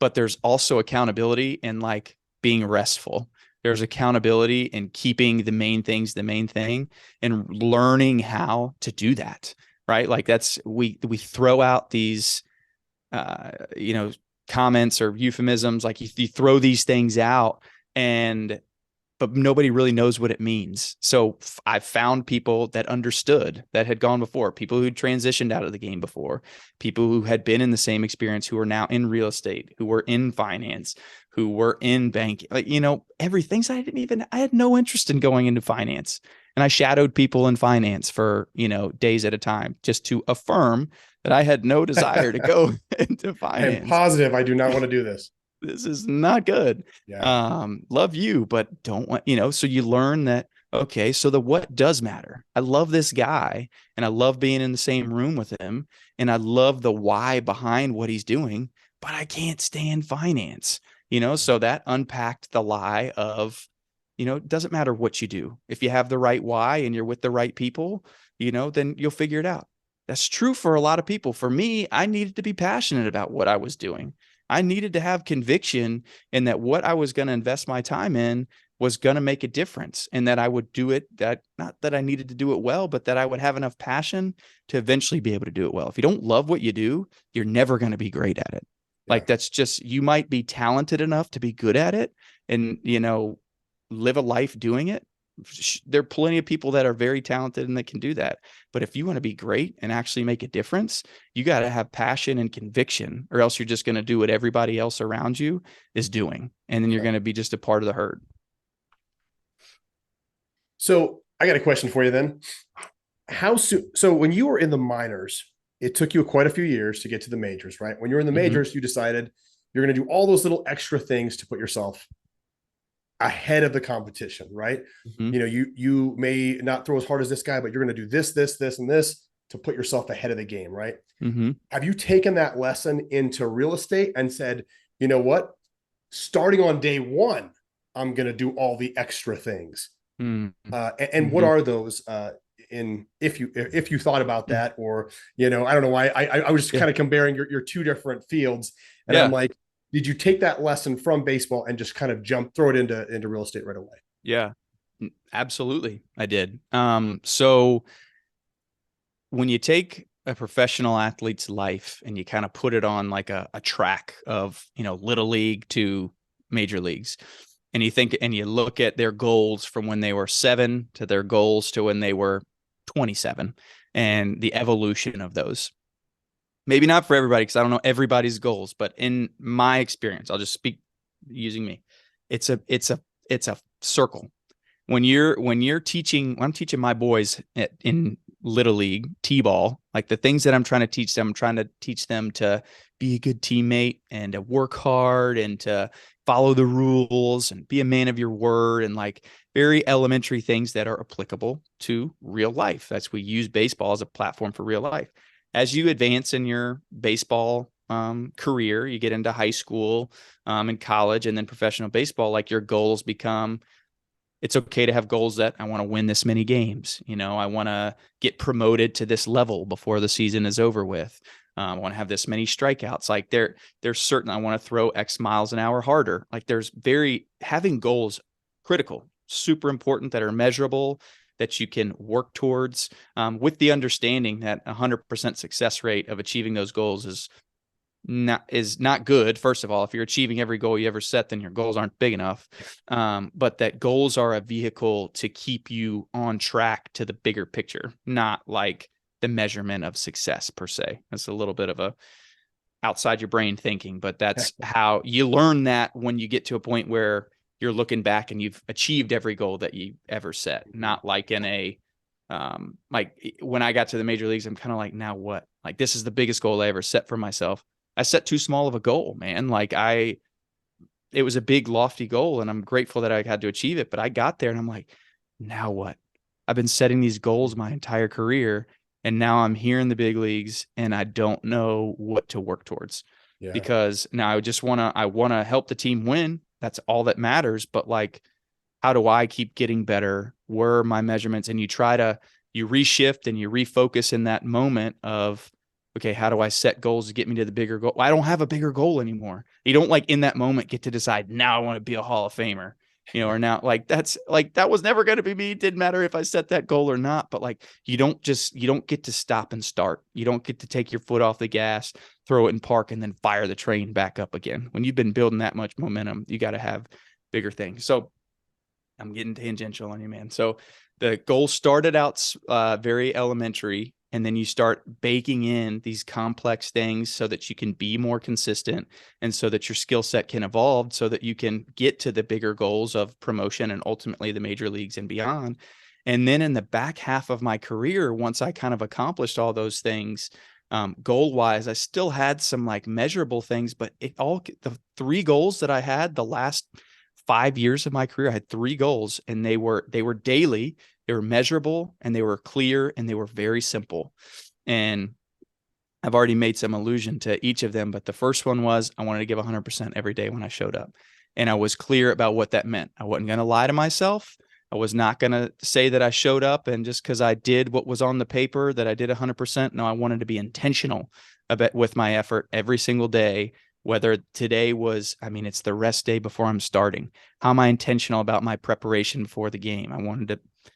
But there's also accountability in like being restful. There's accountability in keeping the main things the main thing, and learning how to do that. Right. Like we throw out these, comments or euphemisms, like you throw these things out, but nobody really knows what it means. So I've found people that understood, that had gone before, people who transitioned out of the game before, people who had been in the same experience, who are now in real estate, who were in finance, who were in banking, everything. I had no interest in going into finance. And I shadowed people in finance for, days at a time, just to affirm that I had no desire to go into finance. I am positive I do not want to do this. This is not good. Yeah. Love you, but don't want, so you learn that, okay, so the what does matter. I love this guy, and I love being in the same room with him, and I love the why behind what he's doing, but I can't stand finance, so that unpacked the lie of, it doesn't matter what you do. If you have the right why and you're with the right people, then you'll figure it out. That's true for a lot of people. For me, I needed to be passionate about what I was doing. I needed to have conviction in that what I was going to invest my time in was going to make a difference, and that I would do it, that not that I needed to do it well, but that I would have enough passion to eventually be able to do it well. If you don't love what you do, you're never going to be great at it. Yeah. Like, that's just, you might be talented enough to be good at it and, live a life doing it. There are plenty of people that are very talented and that can do that. But if you want to be great and actually make a difference, you got to have passion and conviction, or else you're just going to do what everybody else around you is doing. And then you're going to be just a part of the herd. So I got a question for you then. How soon? So when you were in the minors, it took you quite a few years to get to the majors, right? When you were in the majors, you decided you're going to do all those little extra things to put yourself ahead of the competition, right? You may not throw as hard as this guy, but you're going to do this, and this to put yourself ahead of the game, right? Have you taken that lesson into real estate and said, you know what, starting on day one, I'm going to do all the extra things? And what are those? If you thought about that, or I don't know why I was just kind of comparing your two different fields, and I'm like, did you take that lesson from baseball and just kind of throw it into real estate right away? Yeah, absolutely. I did. So when you take a professional athlete's life and you kind of put it on like a track of, little league to major leagues, and you look at their goals from when they were 7 to their goals to when they were 27, and the evolution of those. Maybe not for everybody, because I don't know everybody's goals, but in my experience, I'll just speak using me. It's a circle. When I'm teaching my boys in little league t-ball, like the things that I'm trying to teach them to be a good teammate and to work hard and to follow the rules and be a man of your word, and like very elementary things that are applicable to real life. We use baseball as a platform for real life. as you advance in your baseball career, you get into high school and college and then professional baseball, like your goals become, it's okay to have goals that I want to win this many games. I want to get promoted to this level before the season is over with. I want to have this many strikeouts. Like there's certain, I want to throw X miles an hour harder. Like having goals critical, super important, that are measurable, that you can work towards, with the understanding that 100% success rate of achieving those goals is not good. First of all, if you're achieving every goal you ever set, then your goals aren't big enough. But that goals are a vehicle to keep you on track to the bigger picture, not like the measurement of success per se. That's a little bit of a outside your brain thinking, but that's how you learn that when you get to a point where you're looking back and you've achieved every goal that you ever set, not like in a, like when I got to the major leagues, I'm kind of like, now what? Like, this is the biggest goal I ever set for myself. I set too small of a goal, man. It was a big lofty goal and I'm grateful that I had to achieve it, but I got there and I'm like, now what? I've been setting these goals my entire career and now I'm here in the big leagues and I don't know what to work towards, because now I want to help the team win. That's all that matters. But like, how do I keep getting better? Where are my measurements? And you reshift and you refocus in that moment of, okay, how do I set goals to get me to the bigger goal? I don't have a bigger goal anymore. You don't like in that moment get to decide, now I want to be a Hall of Famer, or now like that was never going to be me. It didn't matter if I set that goal or not, but like, you don't get to stop and start. You don't get to take your foot off the gas, throw it in park and then fire the train back up again. When you've been building that much momentum, you got to have bigger things. So I'm getting tangential on you, man. So the goal started out very elementary, and then you start baking in these complex things so that you can be more consistent and so that your skill set can evolve so that you can get to the bigger goals of promotion and ultimately the major leagues and beyond. And then in the back half of my career, once I kind of accomplished all those things, goal wise, I still had some like measurable things, but the 3 goals that I had the last 5 years of my career, I had 3 goals and they were daily, they were measurable and they were clear and they were very simple. And I've already made some allusion to each of them, but the first one was I wanted to give 100% every day when I showed up. And I was clear about what that meant. I wasn't going to lie to myself. I was not going to say that I showed up and just because I did what was on the paper that I did 100%. No, I wanted to be intentional with my effort every single day. Whether today was, it's the rest day before I'm starting. How am I intentional about my preparation before the game?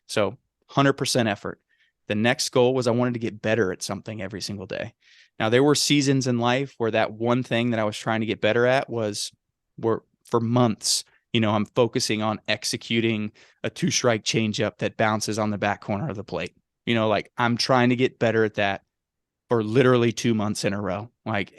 So 100% effort. The next goal was I wanted to get better at something every single day. Now, there were seasons in life where that one thing that I was trying to get better at were for months. I'm focusing on executing a 2-strike changeup that bounces on the back corner of the plate. Like I'm trying to get better at that for literally 2 months in a row.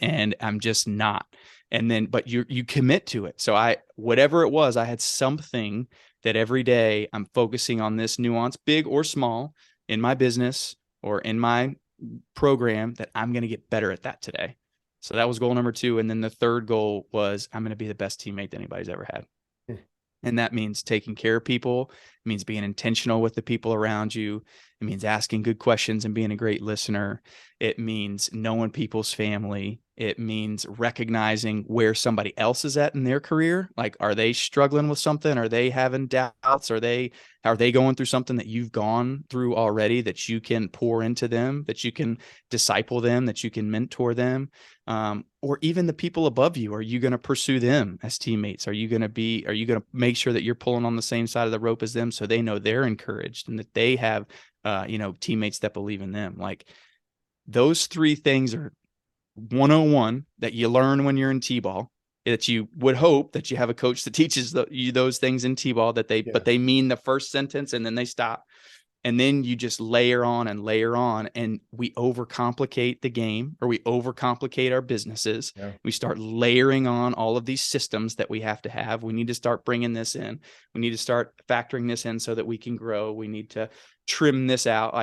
And I'm just not. And then, but you commit to it. So whatever it was, I had something that every day I'm focusing on this nuance, big or small, in my business or in my program, that I'm going to get better at that today. So that was goal number 2. And then the third goal was I'm going to be the best teammate that anybody's ever had. And that means taking care of people. It means being intentional with the people around you. It means asking good questions and being a great listener. It means knowing people's family. It means recognizing where somebody else is at in their career. Like, are they struggling with something? Are they having doubts? Are they going through something that you've gone through already that you can pour into them, that you can disciple them, that you can mentor them? Or even the people above you, are you going to pursue them as teammates? Are you going to make sure that you're pulling on the same side of the rope as them so they know they're encouraged and that they have, teammates that believe in them? Like, those 3 things are 101 that you learn when you're in T-ball, that you would hope that you have a coach that teaches you those things in T-ball, but they mean the first sentence and then they stop. And then you just layer on and we overcomplicate the game, or we overcomplicate our businesses. Yeah. We start layering on all of these systems that we have to have. We need to start bringing this in. We need to start factoring this in so that we can grow. We need to trim this out.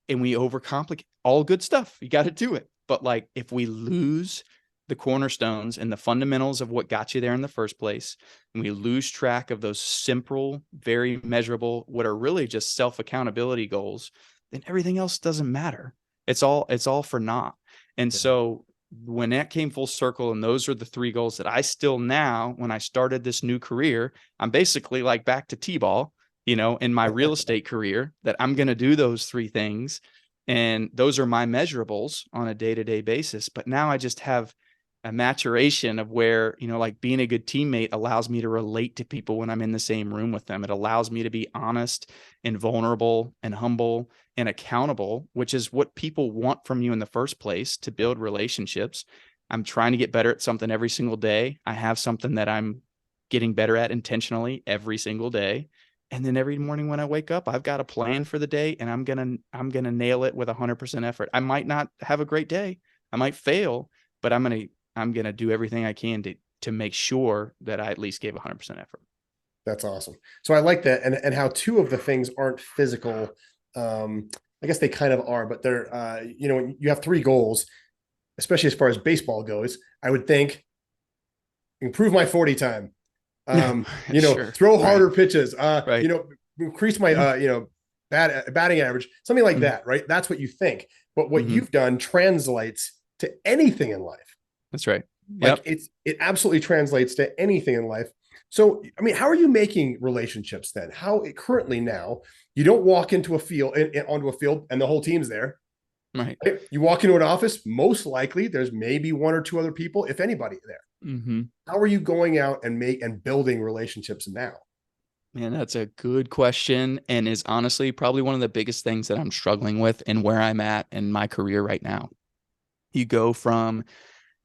And we overcomplicate. All good stuff. You got to do it. But if we lose the cornerstones and the fundamentals of what got you there in the first place, and we lose track of those simple, very measurable, what are really just self-accountability goals, then everything else doesn't matter. It's all for naught. And so when that came full circle, and those are the three goals that I still now, when I started this new career, I'm basically like back to T-ball, in my real estate career, that I'm going to do those three things. And those are my measurables on a day-to-day basis. But now I just have a maturation of where, like being a good teammate allows me to relate to people when I'm in the same room with them. It allows me to be honest and vulnerable and humble and accountable, which is what people want from you in the first place, to build relationships. I'm trying to get better at something every single day. I have something that I'm getting better at intentionally every single day. And then every morning when I wake up, I've got a plan for the day, and I'm going to nail it with 100% effort. I might not have a great day. I might fail, but I'm going to do everything I can to make sure that I at least gave 100% effort. That's awesome. So I like that. And how two of the things aren't physical. I guess they kind of are, but they're, when you have three goals, especially as far as baseball goes, I would think improve my 40 time, Sure. throw harder pitches, Right. increase my, batting average, something like that. Right. That's what you think. But what you've done translates to anything in life. That's right. Like it absolutely translates to anything in life. So, I mean, how are you making relationships then? How currently now you don't walk into a field onto a field and the whole team's there. Right. You walk into an office, most likely there's maybe one or two other people, if anybody, there. How are you going out and building relationships now? Man, that's a good question, and is honestly probably one of the biggest things that I'm struggling with and where I'm at in my career right now. You go from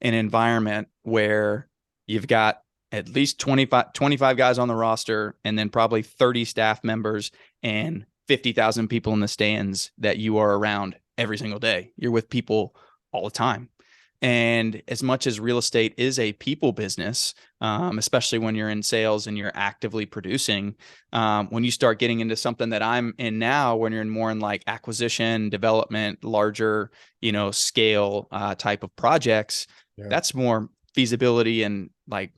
an environment where you've got at least 25 guys on the roster, and then probably 30 staff members and 50,000 people in the stands that you are around every single day. You're with people all the time. And as much as real estate is a people business, especially when you're in sales and you're actively producing, when you start getting into something that I'm in now, when you're more in like acquisition, development, larger, scale type of projects, that's more feasibility and like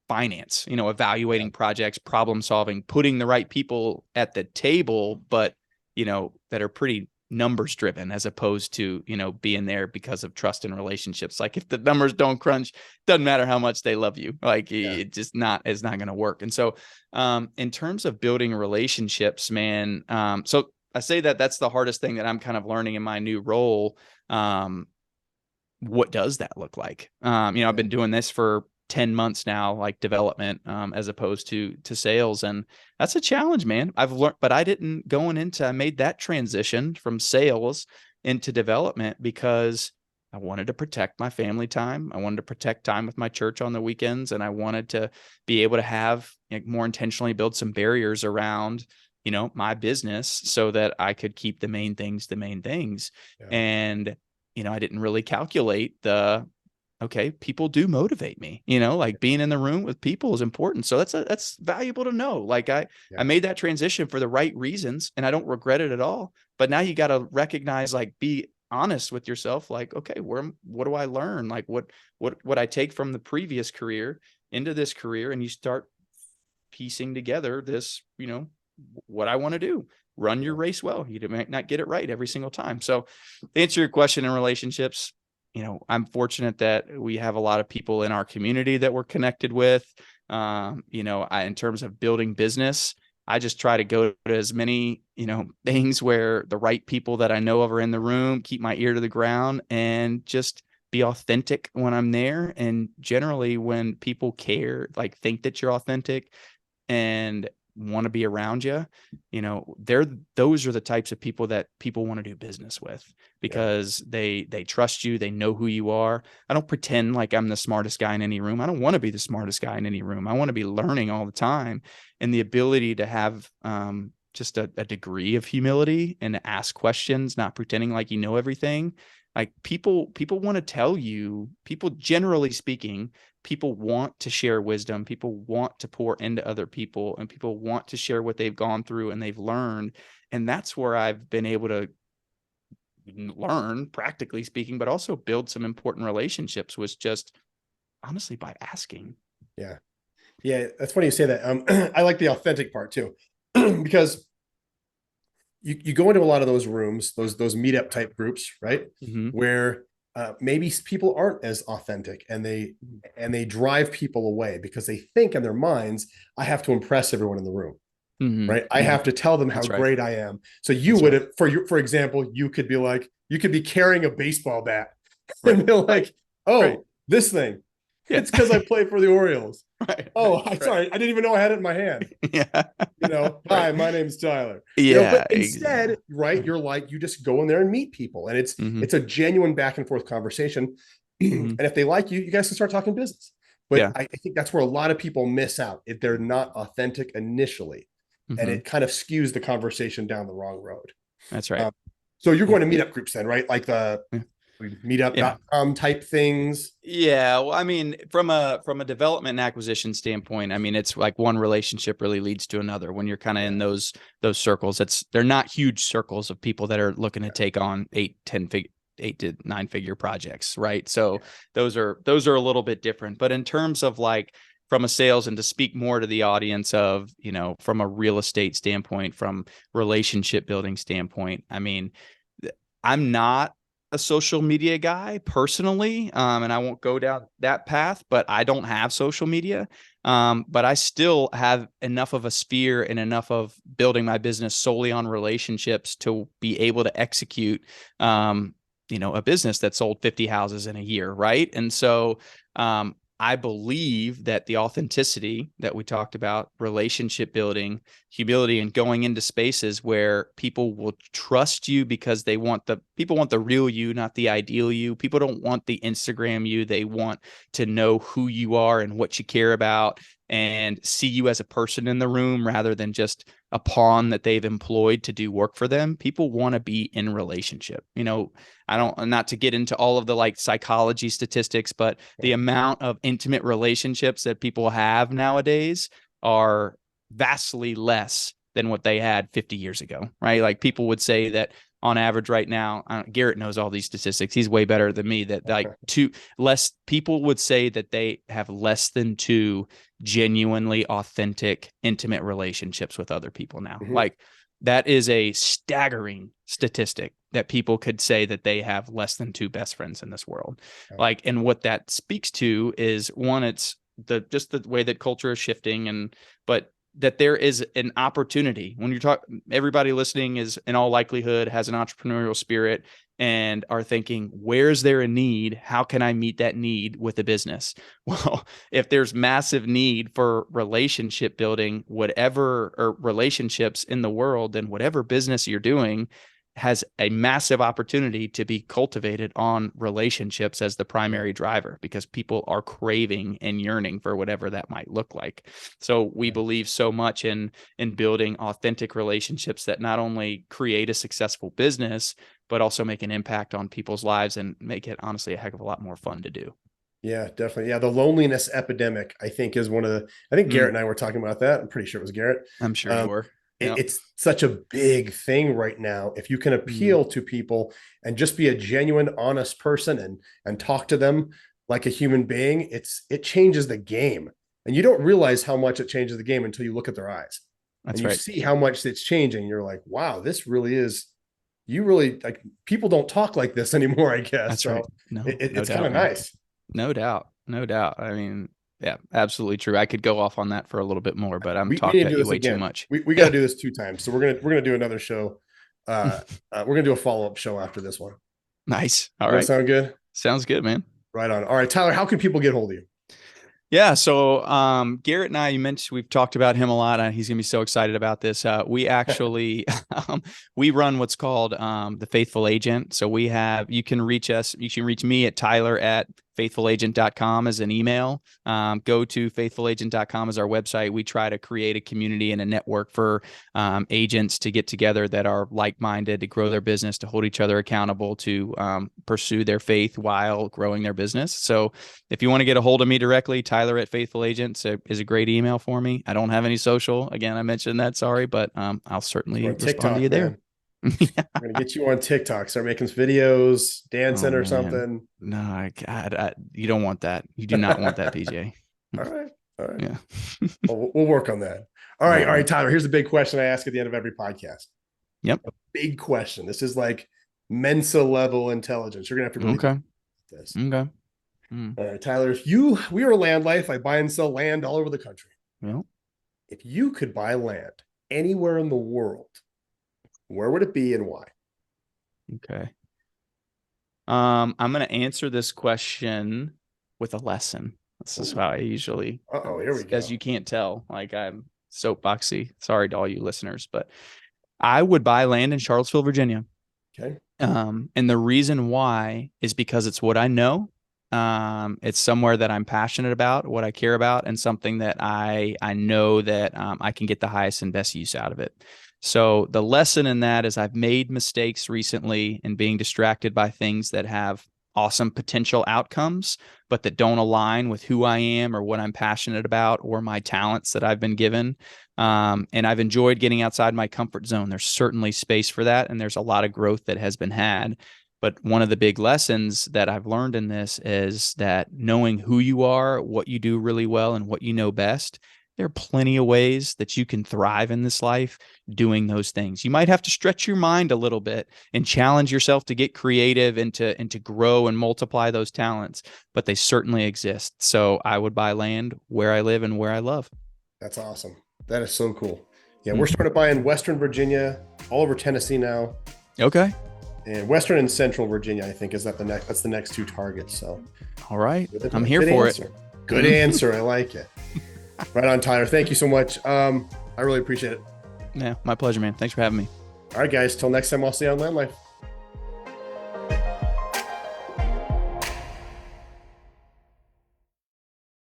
finance, evaluating projects, problem solving, putting the right people at the table, but, that are pretty numbers driven, as opposed to, being there because of trust and relationships. Like if the numbers don't crunch, doesn't matter how much they love you, like it's not going to work. And so, in terms of building relationships, man, so I say that that's the hardest thing that I'm kind of learning in my new role. What does that look like? I've been doing this for 10 months now, like development, as opposed to sales. And that's a challenge, man. I've learned, but I made that transition from sales into development because I wanted to protect my family time. I wanted to protect time with my church on the weekends. And I wanted to be able to have, more intentionally build some barriers around, my business, so that I could keep the main things. And, I didn't really calculate okay, people do motivate me, like being in the room with people is important. So that's valuable to know. Like I made that transition for the right reasons, and I don't regret it at all. But now you got to recognize, like, be honest with yourself. Like, okay, what do I learn? Like what I take from the previous career into this career, and you start piecing together this, what I want to do. Run your race well. You might not get it right every single time. So to answer your question in relationships, I'm fortunate that we have a lot of people in our community that we're connected with. In terms of building business, I just try to go to as many, things where the right people that I know of are in the room, keep my ear to the ground, and just be authentic when I'm there. And generally when people care, like think that you're authentic and want to be around you, those are the types of people that people want to do business with, because they trust you. They know who you are. I don't pretend like I'm the smartest guy in any room. I don't want to be the smartest guy in any room. I want to be learning all the time, and the ability to have just a degree of humility and to ask questions, not pretending like you know everything. Like people want to tell you, people generally speaking, people want to share wisdom. People want to pour into other people, and people want to share what they've gone through and they've learned. And that's where I've been able to learn, practically speaking, but also build some important relationships, was just honestly by asking. Yeah. Yeah. That's funny you say that. I like the authentic part too, because you go into a lot of those rooms, those meetup type groups, right? Mm-hmm. Where maybe people aren't as authentic, and they drive people away because they think in their minds, I have to impress everyone in the room, Mm-hmm. right? I Mm-hmm. have to tell them how That's right. great I am. So you That's right. would, for example, you could be like, you could be carrying a baseball bat, Right. and they're like, Right. oh, this thing, Yeah. it's because I play for the Orioles. Right. Oh, Right. I'm Right. sorry, I didn't even know I had it in my hand. Yeah. Hi, Right. my name's Tyler. Yeah. But Exactly. instead, right, Right. you're like, you just go in there and meet people, and it's Mm-hmm. it's a genuine back and forth conversation. And Mm-hmm. if they like you, you guys can start talking business. But Yeah. I think that's where a lot of people miss out. If they're not authentic initially, and Mm-hmm. it kind of skews the conversation down the wrong road. That's right. Um, so you're Yeah. going to meetup groups then, right? Like the Yeah. Yeah. meetup.com type things. Yeah, well, I mean, from a development and acquisition standpoint, I mean, it's like one relationship really leads to another. When you're kind of in those circles, they're not huge circles of people that are looking to take on 8 to 9 figure projects, right? So those are a little bit different. But in terms of like from a sales, and to speak more to the audience of, from a real estate standpoint, from relationship building standpoint, I mean, I'm not a social media guy personally, and I won't go down that path, but I don't have social media. But I still have enough of a sphere and enough of building my business solely on relationships to be able to execute, a business that sold 50 houses in a year, right? And so I believe that the authenticity that we talked about, relationship building, humility, and going into spaces where people will trust you because people want the real you, not the ideal you. People don't want the Instagram you. They want to know who you are and what you care about, and see you as a person in the room rather than just a pawn that they've employed to do work for them. People want to be in relationship. Not to get into all of the like psychology statistics, but the amount of intimate relationships that people have nowadays are vastly less than what they had 50 years ago, right? Like people would say that on average right now, Garrett knows all these statistics. He's way better than me. That like less people would say that they have less than 2 genuinely authentic, intimate relationships with other people now. Mm-hmm. Like that is a staggering statistic that people could say that they have less than 2 best friends in this world. Like, and what that speaks to is one, it's just the way that culture is shifting, but that there is an opportunity when everybody listening is in all likelihood has an entrepreneurial spirit and are thinking, where's there a need? How can I meet that need with a business? Well, if there's massive need for relationship building, or relationships in the world, then whatever business you're doing has a massive opportunity to be cultivated on relationships as the primary driver, because people are craving and yearning for whatever that might look like. So we believe so much in building authentic relationships that not only create a successful business, but also make an impact on people's lives and make it honestly a heck of a lot more fun to do. Yeah, definitely. Yeah, the loneliness epidemic, I think, is I think Garrett and I were talking about that. I'm pretty sure it was Garrett. I'm sure you were. Yep. It's such a big thing right now. If you can appeal to people and just be a genuine, honest person and talk to them like a human being, it changes the game. And you don't realize how much it changes the game until you look at their eyes. That's and you right. see how much it's changing. You're like, wow, this really is. You really like, people don't talk like this anymore, I guess. That's so right. No, it's doubt, kind of man. nice. No doubt. No doubt. I mean, yeah, absolutely true. I could go off on that for a little bit more, but I'm We talking need to at do you this way too again. much. We got to do this 2 times. So we're gonna do another show. We're gonna do a follow-up show after this one. Nice. All Does right. that sound good? Sounds good, man. Right on. All right, Tyler, how can people get hold of you? Yeah. So Garrett and I, you mentioned, we've talked about him a lot. And he's going to be so excited about this. We actually, we run what's called the Faithful Agent. So you can reach us. You can reach me at tyler@faithfulagent.com as an email. Go to faithfulagent.com as our website. We try to create a community and a network for agents to get together that are like-minded, to grow their business, to hold each other accountable, to pursue their faith while growing their business. So if you want to get a hold of me directly, Tyler@faithfulagent is a great email for me. I don't have any social. Again, I mentioned that. Sorry, but I'll certainly respond TikTok, to you there. Man. We're gonna get you on TikTok. Start making videos, dancing or something. No, God, you don't want that. You do not want that, PJ. All right. Yeah. We'll work on that. All right, Tyler. Here's the big question I ask at the end of every podcast. Yep. A big question. This is like Mensa level intelligence. You're going to have to really Okay. this. Okay. Mm. All right, Tyler, we are LandLife. I buy and sell land all over the country. Yep. If you could buy land anywhere in the world, where would it be and why? Okay. I'm going to answer this question with a lesson. This is how I usually, Here we go. as you can't tell, like I'm soapboxy. Sorry to all you listeners, but I would buy land in Charlottesville, Virginia. Okay. And the reason why is because it's what I know. It's somewhere that I'm passionate about, what I care about, and something that I know that I can get the highest and best use out of it. So the lesson in that is I've made mistakes recently in being distracted by things that have awesome potential outcomes, but that don't align with who I am or what I'm passionate about or my talents that I've been given. And I've enjoyed getting outside my comfort zone. There's certainly space for that, and there's a lot of growth that has been had. But one of the big lessons that I've learned in this is that knowing who you are, what you do really well, and what you know best, there are plenty of ways that you can thrive in this life doing those things. You might have to stretch your mind a little bit and challenge yourself to get creative and to grow and multiply those talents, but they certainly exist. So I would buy land where I live and where I love. That's awesome. That is so cool. Yeah, we're starting to buy in Western Virginia, all over Tennessee now. Okay. And Western and Central Virginia, I think, that's the next two targets. So, all right, I'm here for answer. it. Good answer. I like it. Right on, Tyler. Thank you so much. I really appreciate it. Yeah, my pleasure, man. Thanks for having me. All right, guys. Till next time, I'll see you on LandLife.